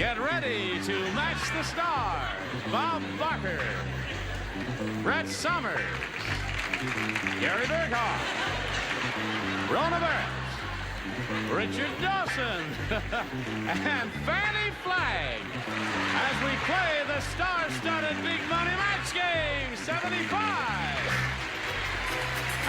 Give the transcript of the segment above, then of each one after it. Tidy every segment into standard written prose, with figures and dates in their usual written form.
Get ready to match the stars. Bob Barker, Brett Somers, Gary Berghoff, Rona Barrett, Richard Dawson, and Fannie Flagg as we play the star-studded Big Money Match Game 75.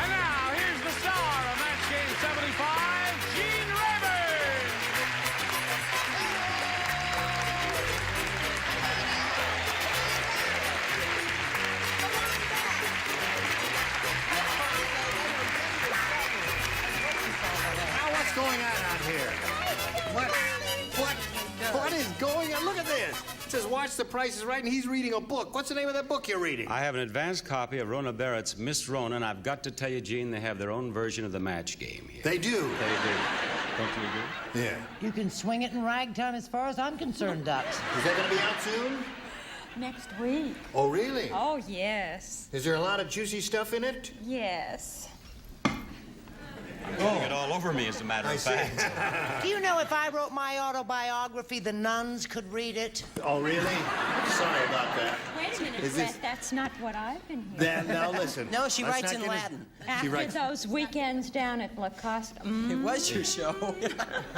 And now, here's the star of Match Game 75, Gene Rayburn. Now, what's going on out here? What is going on? Look at this. It says, watch The Price is Right, and he's reading a book. What's the name of that book you're reading? I have an advanced copy of Rona Barrett's Miss Rona, and I've got to tell you, Gene, they have their own version of the match game here. They do. They do. Don't you agree? Yeah. You can swing it in ragtime as far as I'm concerned, Ducks. Is that going to be out soon? Next week. Oh, really? Oh, yes. Is there a lot of juicy stuff in it? Yes. I'm getting it all over me, as a matter of fact. Do you know if I wrote my autobiography, the nuns could read it? Oh, really? Sorry about that. Wait a minute, Is Brett. this- That's not what I've been hearing. Then, now listen. No, she Let's writes not in get Latin. She After writes. those weekends down at La Costa. It was your show.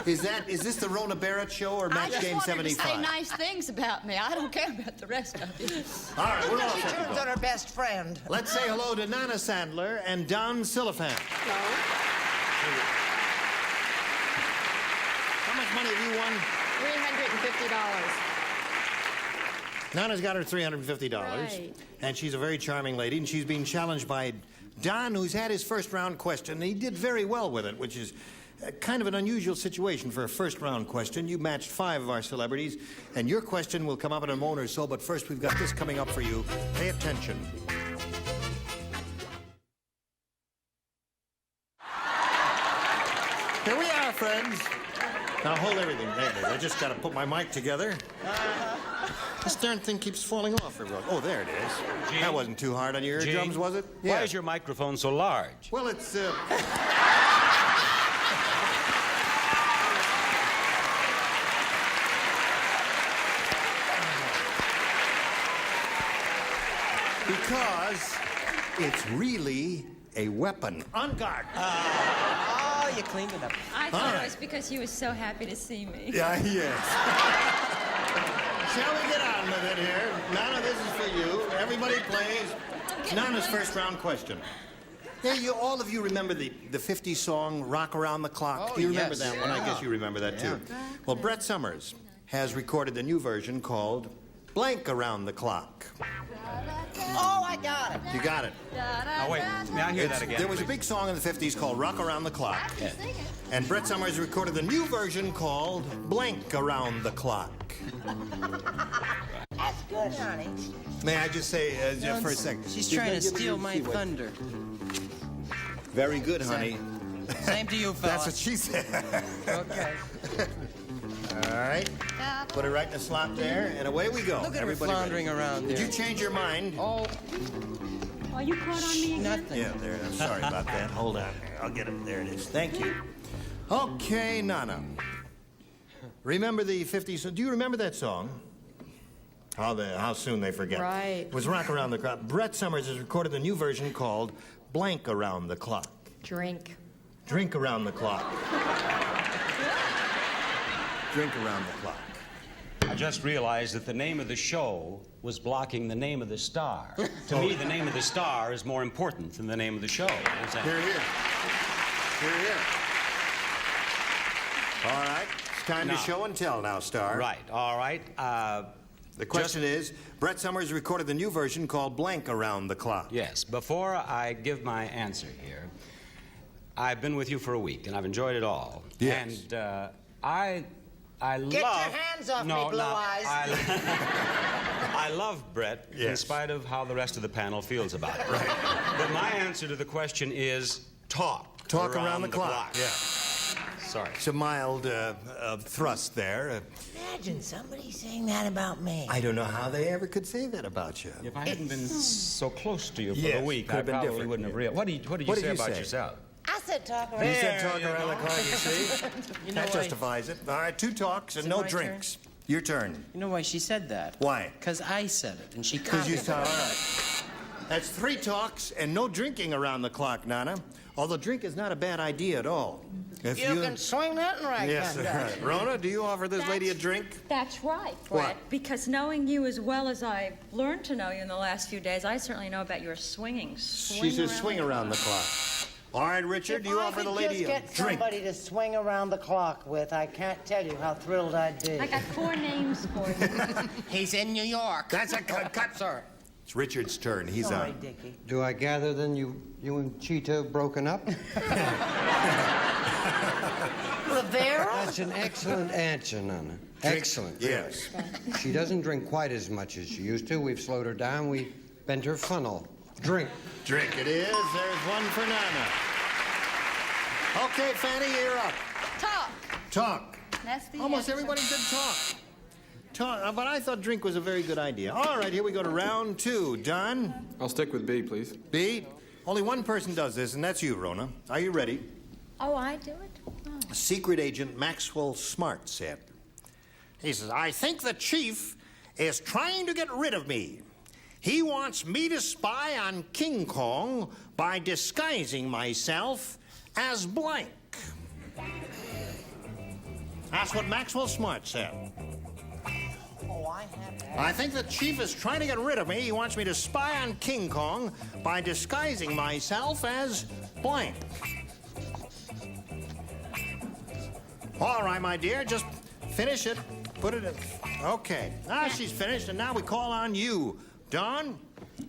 Is this the Rona Barrett show or I Match just Game wanted 75? to say nice things about me. I don't care about the rest of you. All right, we're all She set to turns go. on her best friend. Let's say hello to Nana Sandler and Don Silliphant. How much money have you won? $350. Nana's got her $350. Right. And she's a very charming lady, and she's being challenged by Don, who's had his first round question, and he did very well with it, which is kind of an unusual situation for a first round question. You matched 5 of our celebrities, and your question will come up in a moment or so, but first we've got this coming up for you. Pay attention. Here we are, friends. Now hold everything. There it is. I just got to put my mic together. This darn thing keeps falling off everywhere. Oh, there it is. Gene? That wasn't too hard on your eardrums, Gene, was it? Why is your microphone so large? Well, it's, because it's really a weapon. On guard. Oh, you cleaned it up. I thought All it right. was because he was so happy to see me. Yeah, yes. Shall we get on with it here? Nana, this is for you. Everybody plays. Nana's first round question. Yeah, all of you remember the 50s song, Rock Around the Clock. Oh, Do you remember yes. that one? I Yeah. guess you remember that, too. Well, Brett Somers has recorded the new version called Blank Around the Clock. Oh, I got it. You got it. Oh, wait. May I hear that again? There was a please? big song in the 50s called Rock Around the Clock. And Brett Somers recorded the new version called Blank Around the Clock. That's good, honey. May I just say, for a second? She's You trying to gotta give me steal your my key, wait. thunder. Very good, honey. Same to you, fella. That's what she said. Okay. All right. Put it right in the slot there, and away we go. Look at her Everybody floundering ready? around Did there. you change your mind? Oh, Are you caught on me again? nothing. Yeah, there. I'm sorry about that. Hold on. I'll get it. There it is. Thank you. Okay, Nana. Remember the 50s? Do you remember that song? How soon they forget. Right. It was Rock Around the Clock. Brett Somers has recorded the new version called Blank Around the Clock. Drink. Drink around the clock. Drink around the clock. I just realized that the name of the show was blocking the name of the star. To me, the name of the star is more important than the name of the show. Is that- Here he is. Here he is. All right. It's time to Now. show and tell now, Star. Right, all right. The question is, Brett Somers recorded the new version called Blank Around the Clock. Yes, before I give my answer here, I've been with you for a week, and I've enjoyed it all. Yes. And I love... Get your hands off me, Blue Eyes. I love Brett, in Yes. spite of how the rest of the panel feels about it. Right. But my answer to the question is talk. Talk around the clock. Yeah. Sorry. It's a mild thrust there. Imagine somebody saying that about me. I don't know how they ever could say that about you. If I hadn't been so close to you for Yes, a week, could I have been probably different, wouldn't have yeah. realized. What did you What say did you about say? yourself? I said talk You around. said talk around the clock, you see? You know That what? justifies it. All right, 2 talks and it no my drinks. Your turn. You know why she said that? Why? Because I said it, and she Because you copied saw. it. All right. That's 3 talks and no drinking around the clock, Nana. Although drink is not a bad idea at all. If You can swing that right Yes, then, right. Rona, do you offer this lady a drink? That's right, Brett. What? Because knowing you as well as I've learned to know you in the last few days, I certainly know about your swinging. She says swing around the clock. All right, Richard, If do you I offer could the lady just a get drink? somebody to swing around the clock with, I can't tell you how thrilled I'd be. I got 4 names for you. He's in New York. That's a cut. Sir. It's Richard's turn. He's Sorry, on. Dickie. Do I gather then you and Cheetah have broken up? Rivera? That's an excellent answer, Nana. Excellent. Yes. She doesn't drink quite as much as she used to. We've slowed her down. We bent her funnel. Drink. Drink it is. There's one for Nana. Okay, Fanny, you're up. Talk. Talk. That's the Almost answer. everybody said talk. Talk, but I thought drink was a very good idea. All right, here we go to round 2. Don, I'll stick with B, please. B. Only one person does this, and that's you, Rona. Are you ready? Oh, I do it? Oh. Secret Agent Maxwell Smart said. He says, I think the chief is trying to get rid of me. He wants me to spy on King Kong by disguising myself as blank. That's what Maxwell Smart said. Oh, I have that. I think the chief is trying to get rid of me. He wants me to spy on King Kong by disguising myself as blank. All right, my dear, just finish it. Put it in. Okay. Now she's finished, and now we call on you. Don,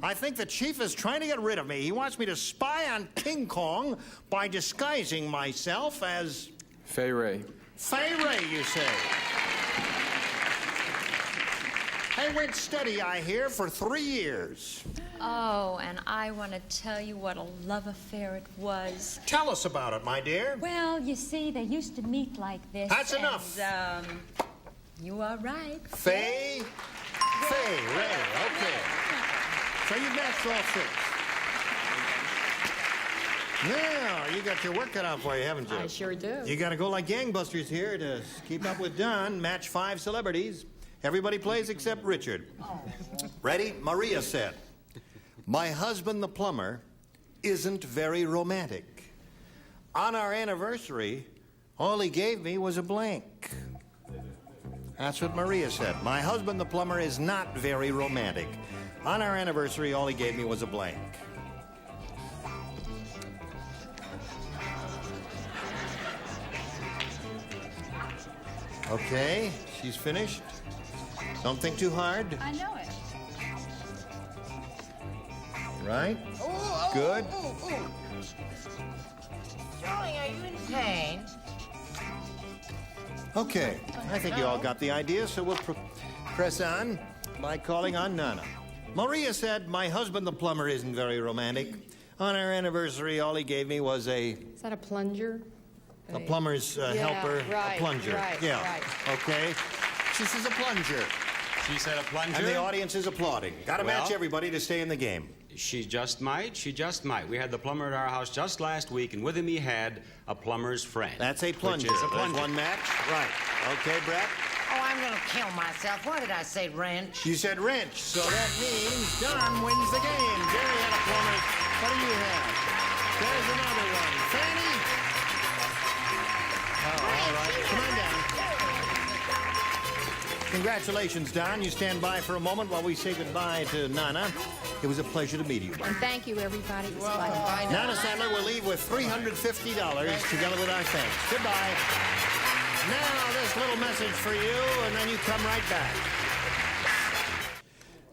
I think the chief is trying to get rid of me. He wants me to spy on King Kong by disguising myself as Fay Ray. Fay Ray, you say? They went steady, I hear, for 3 years. Oh, and I want to tell you what a love affair it was. Tell us about it, my dear. Well, you see, they used to meet like this. That's enough. And, you are right. Fay Ray, okay. So you matched all 6. Now, you got your work cut out for you, haven't you? I sure do. You got to go like gangbusters here to keep up with Don. Match 5 celebrities. Everybody plays except Richard. Ready? Maria said, my husband, the plumber, isn't very romantic. On our anniversary, all he gave me was a blank. That's what Maria said. My husband, the plumber, is not very romantic. On our anniversary, all he gave me was a blank. Okay, she's finished. Don't think too hard. I know it. Right? Good. Darling, are you in pain? Okay, I think you all got the idea, so we'll press on by calling on Nana. Maria said, my husband, the plumber, isn't very romantic. On our anniversary, all he gave me was a Is that a plunger? plumber's helper, right, a plunger. right, yeah. right. Okay. She says a plunger. She said a plunger. And the audience is applauding. Got to match Well- everybody to stay in the game. She just might. We had the plumber at our house just last week, and with him he had a plumber's friend. That's a plunger. Which is a That's plunger. one match. Right. Okay, Brett? Oh, I'm gonna kill myself. Why did I say wrench? You said wrench, so that means Don wins the game. Jerry had a plumber. What do you have? There's another one. Fanny? Oh, all right. Come on down. Congratulations, Don. You stand by for a moment while we say goodbye to Nana. It was a pleasure to meet you. And thank you, everybody. It was fun. Nana Sandler will leave with $350 together with our thanks. Goodbye. Now, this little message for you, and then you come right back.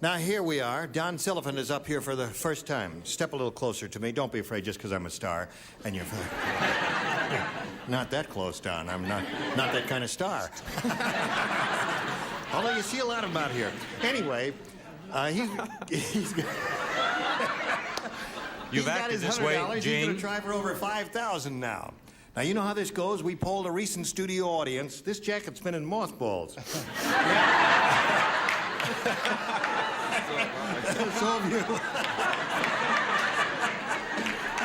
Now, here we are. Don Sullivan is up here for the first time. Step a little closer to me. Don't be afraid just because I'm a star. And you're... Not that close, Don. I'm not that kind of star. Although you see a lot about here. Anyway, he's got... You've He's got acted his this $100. way, He's going Jane. to try for over $5,000 now. Now, you know how this goes. We polled a recent studio audience. This jacket's been in mothballs. So have you.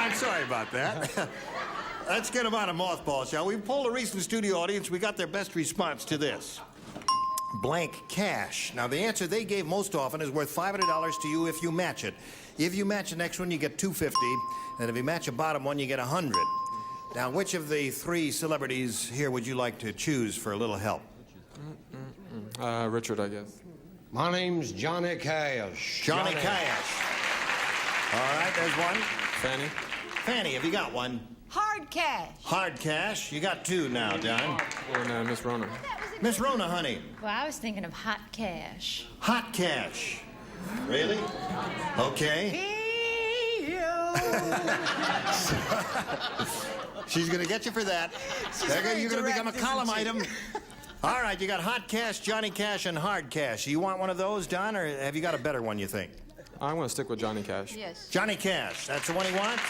I'm sorry about that. Let's get them out of mothballs, shall we? We polled a recent studio audience. We got their best response to this. blank cash. Now, the answer they gave most often is worth $500 to you if you match it. If you match the next one, you get $250, and if you match a bottom one, you get $100. Now, which of the three celebrities here would you like to choose for a little help? Richard, I guess. My name's Johnny Cash. Johnny Cash. All right, there's one. Fanny. Fanny, have you got one? Hard cash. Hard cash. You got two now, Don. And Miss Rona. Miss Rona, honey. Well, I was thinking of hot cash. Hot cash. Really? Okay. She's going to get you for that. You're going to become a column item. All right, you got hot cash, Johnny Cash, and hard cash. You want one of those, Don, or have you got a better one, you think? I'm going to stick with Johnny Cash. Yes. Johnny Cash, that's the one he wants?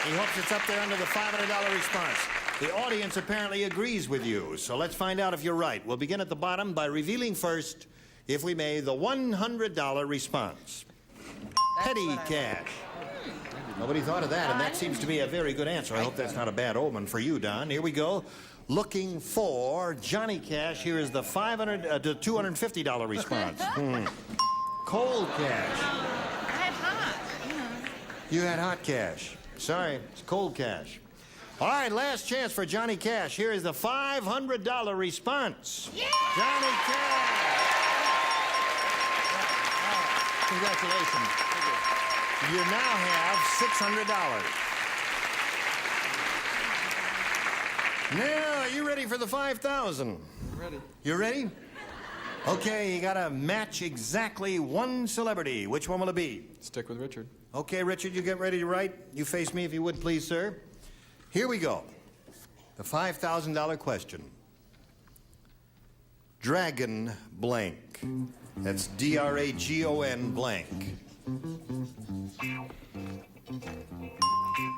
He hopes it's up there under the $500 response. The audience apparently agrees with you, so let's find out if you're right. We'll begin at the bottom by revealing first, if we may, the $100 response. Petty cash. Nobody thought of that, and that seems to be a very good answer. I hope that's not a bad omen for you, Don. Here we go. Looking for Johnny Cash. Here is the $250 response. Cold cash. I had hot. You had hot cash. Sorry, it's cold cash. All right, last chance for Johnny Cash. Here is the $500 response. Yeah! Johnny Cash! Congratulations. You now have $600. Now, are you ready for the $5,000? Ready. You ready? Okay, you gotta match exactly one celebrity. Which one will it be? Stick with Richard. Okay, Richard, you get ready to write. You face me if you would, please, sir. Here we go. The $5,000 question. Dragon blank. That's D-R-A-G-O-N blank.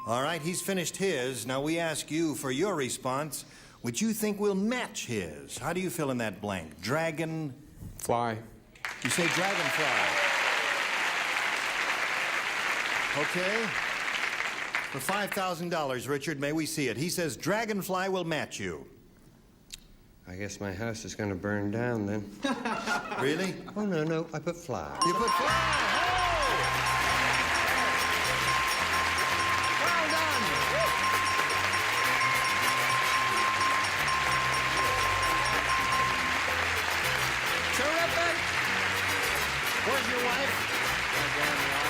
All right, he's finished his. Now we ask you for your response, which you think will match his. How do you fill in that blank? Dragon... Fly. You say dragonfly. Okay. For $5,000, Richard, may we see it? He says dragonfly will match you. I guess my house is going to burn down then. Really? Oh, no, I put fly. You put fly. Oh! Well done. Terrific. Where's your wife?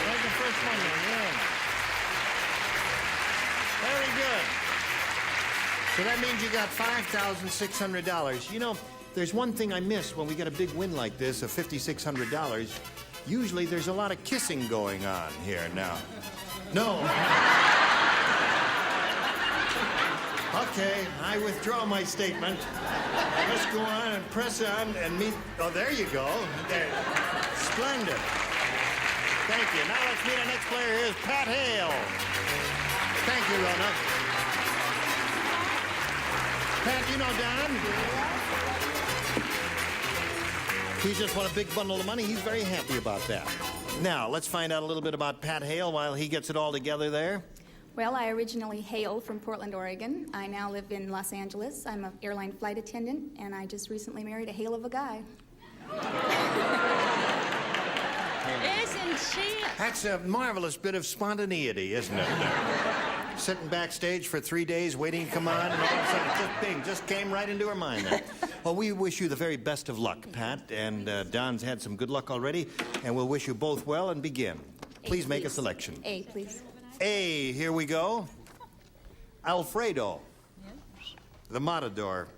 There's the first one there, yeah. Very good. So that means you got $5,600. You know, there's one thing I miss when we get a big win like this of $5,600. Usually there's a lot of kissing going on here now. No. Okay, I withdraw my statement. Let's go on and press on and meet... Oh, there you go. There. Splendid. Thank you. Now let's meet our next player. Here's Pat Hale. Thank you, Rona. Pat, you know Don? He just won a big bundle of money. He's very happy about that. Now, let's find out a little bit about Pat Hale while he gets it all together there. Well, I originally hail from Portland, Oregon. I now live in Los Angeles. I'm an airline flight attendant, and I just recently married a hail of a guy. Isn't she? That's a marvelous bit of spontaneity, isn't it? Sitting backstage for 3 days waiting to come on, and all of a sudden, just came right into her mind there. Well, we wish you the very best of luck, Pat, and Don's had some good luck already, and we'll wish you both well and begin. Please make a selection. A, please. A, here we go. Alfredo. The matador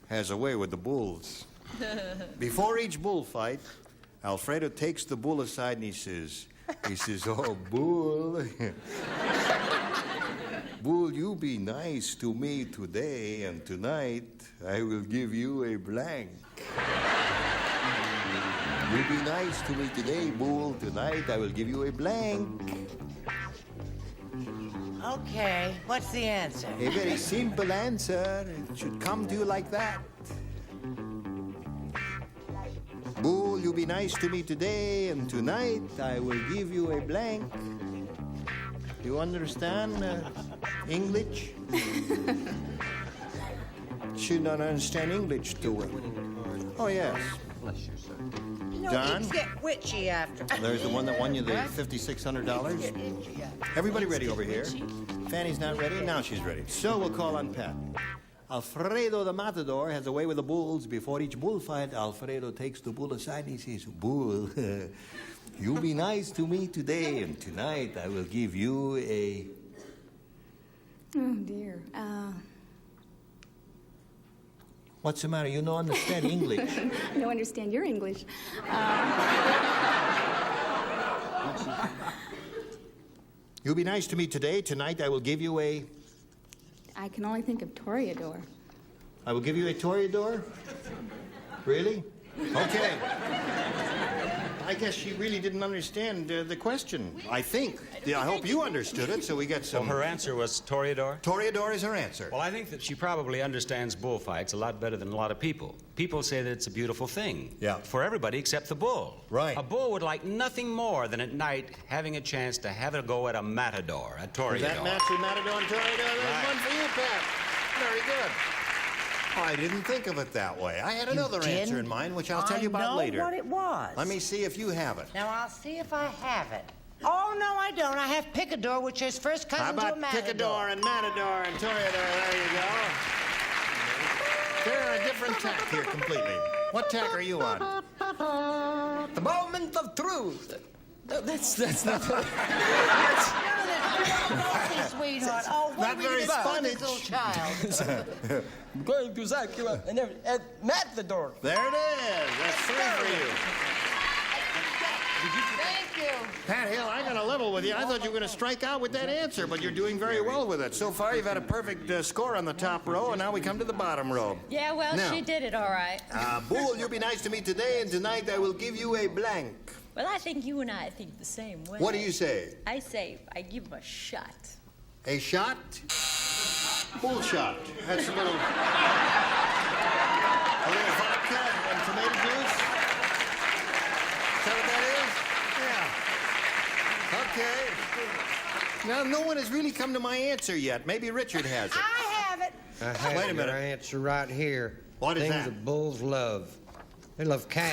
has a way with the bulls. Before each bullfight, Alfredo takes the bull aside and he says, oh, bull. Bull, you be nice to me today, and tonight I will give you a blank. You be nice to me today, bull. Tonight I will give you a blank. Okay, what's the answer? A very simple answer. It should come to you like that. Bull, you be nice to me today, and tonight I will give you a blank. You understand English? Should not understand English too well. Oh, yes. Bless you, sir. You know, Don? kids get witchy after. There's the one that won you the $5,600. Get itchy after. Everybody ready over here? Fanny's not ready. Now she's ready. So we'll call on Pat. Alfredo the Matador has a way with the bulls. Before each bullfight, Alfredo takes the bull aside and he says, "Bull, you be nice to me today, and tonight I will give you a..." Oh, dear. What's the matter? You don't understand English. I don't understand your English. You be nice to me today. Tonight I will give you a... I can only think of Toreador. I will give you a Toreador? Really? Okay. I guess she really didn't understand the question, I think. I hope you understood it, so we got So some... her answer was Toreador? Toreador is her answer. Well, I think that she probably understands bullfights a lot better than a lot of people. People say that it's a beautiful thing. Yeah. For everybody except the bull. Right. A bull would like nothing more than at night having a chance to have a go at a matador, a Toreador. Does that match with Matador and Toreador? There's Right. one for you, Pat. Very good. Oh, I didn't think of it that way. I had another answer in mind, which I'll tell you about later. I know what it was. Let me see if you have it. Now, I'll see if I have it. Oh, no, I don't. I have Picador, which is first cousin How to a about Matador. Picador and Matador and Toreador? There you go. They're a different tack here completely. What tack are you on? The moment of truth. No, that's not. Sweetheart. Oh, what Not are we very gonna do with Spanish. this little child? I'm going to Zakula and Matador. There it is. That's 3 for you. Thank you. Pat Hill, I got a level with you. I thought you were going to strike out with that answer, but you're doing very well with it. So far, you've had a perfect score on the top row, and now we come to the bottom row. Yeah, well, Now. she did it all right. Bull, you'll be nice to me today, and tonight I will give you a blank. Well, I think you and I think the same way. What do you say? I say I give him a shot. A shot? Bull shot. That's a little vodka and tomato juice. Is that what that is? Yeah. Okay. Now, no one has really come to my answer yet. Maybe Richard has it. I have it. I have Wait a minute. your answer right here. What is Things that? that bulls love. They love cows.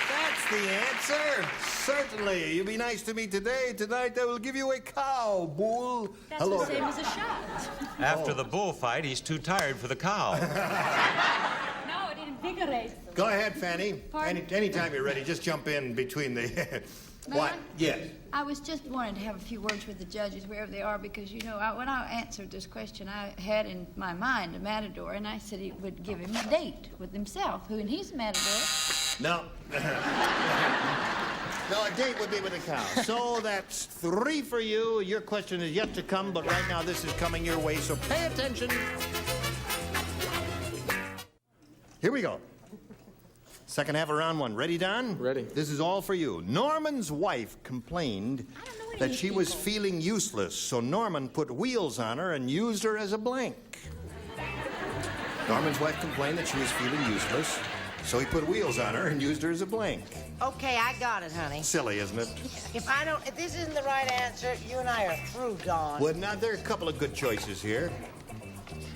That's the answer. Certainly. You'll be nice to me today. Tonight I will give you a cow, Bull. That's Hello. the same as a shot. After the bullfight, he's too tired for the cow. No, it invigorates them. Go ahead, Fanny. Pardon? Anytime you're ready, just jump in between the... What? Yes. I was just wanting to have a few words with the judges, wherever they are, because, you know, when I answered this question, I had in my mind a matador, and I said he would give him a date with himself, and he's a matador. No. No, a date would be with a cow. So that's 3 for you. Your question is yet to come, but right now this is coming your way, so pay attention. Here we go. Second half of round 1. Ready, Don? Ready. This is all for you. Norman's wife complained that she was feeling useless, so Norman put wheels on her and used her as a blank. Norman's wife complained that she was feeling useless, so he put wheels on her and used her as a blank. Okay, I got it, honey. Silly, isn't it? If this isn't the right answer, you and I are through, Dawn. Well, now, there are a couple of good choices here.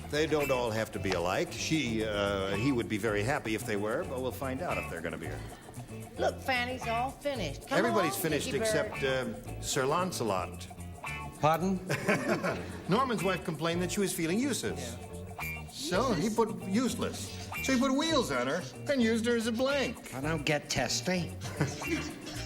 They don't all have to be alike. He would be very happy if they were, but we'll find out if they're going to be. Look, Fanny's all finished. Come Everybody's along, finished Dickie Bird. except Sir Lancelot. Pardon? Norman's wife complained that she was feeling useless. So he put useless. So he put wheels on her and used her as a blank. I don't get testy.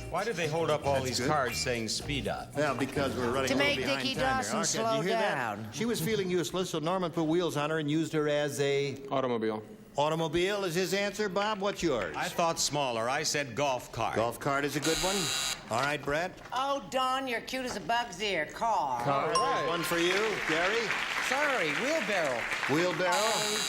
Why did they hold up all That's these good. cards saying speed up? Well, because we're running To a little make behind Dickie time Dawson here. slow Did you hear down. that? She was feeling useless, so Norman put wheels on her and used her as a... Automobile. Automobile is his answer. Bob, what's yours? I thought smaller. I said golf cart. Golf cart is a good one. All right, Brett. Oh, Dawn, you're cute as a bug's ear. Car. There's one for you. Gary? Sorry, wheelbarrow. Wheelbarrow.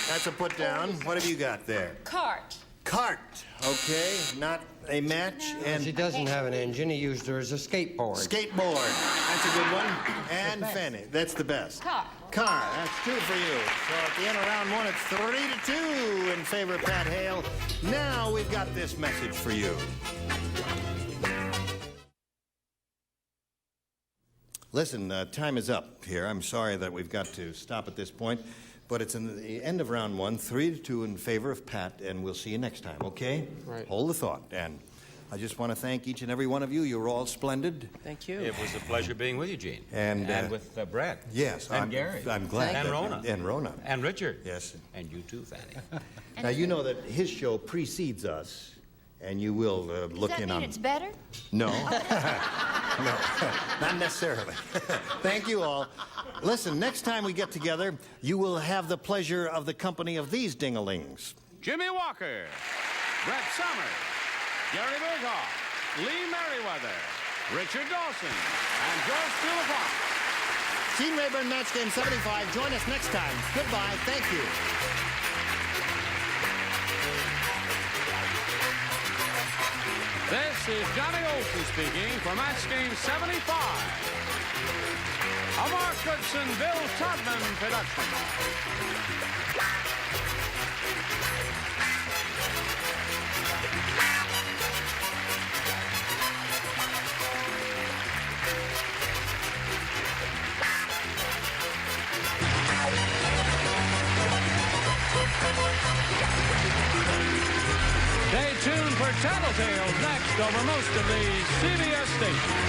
That's a put down. What have you got there? Cart. Cart. Okay, not a match. And She doesn't have an engine. He used her as a skateboard. skateboard. That's a good one. And Fanny. That's the best. Car. Car. That's 2 for you. So at the end of round 1, it's 3-2 in favor of Pat Hale. Now we've got this message for you. Listen, time is up here. I'm sorry that we've got to stop at this point, But it's in the end of round one, 3-2 in favor of Pat, and we'll see you next time, okay? Right. Hold the thought. And I just want to thank each and every one of you. You were all splendid. Thank you. It was a pleasure being with you, Gene. And with Brett. Yes. And Gary. I'm glad. And Rona. And Rona. And Richard. Yes. And you too, Fanny. Now, you know that his show precedes us, and you will look Does that in mean on... it's better? No. No, not necessarily. Thank you all. Listen, next time we get together, you will have the pleasure of the company of these ding-a-lings. Jimmy Walker, Brett Summers, Gary Berghoff, Lee Merriweather, Richard Dawson, and George Stillapont. Gene Rayburn, Match Game 75. Join us next time. Goodbye. Thank you. This is Johnny Olson speaking for Match Game 75. A Mark Goodson, Bill Todman production. Stay tuned for Tattletales next over most of these CBS stations.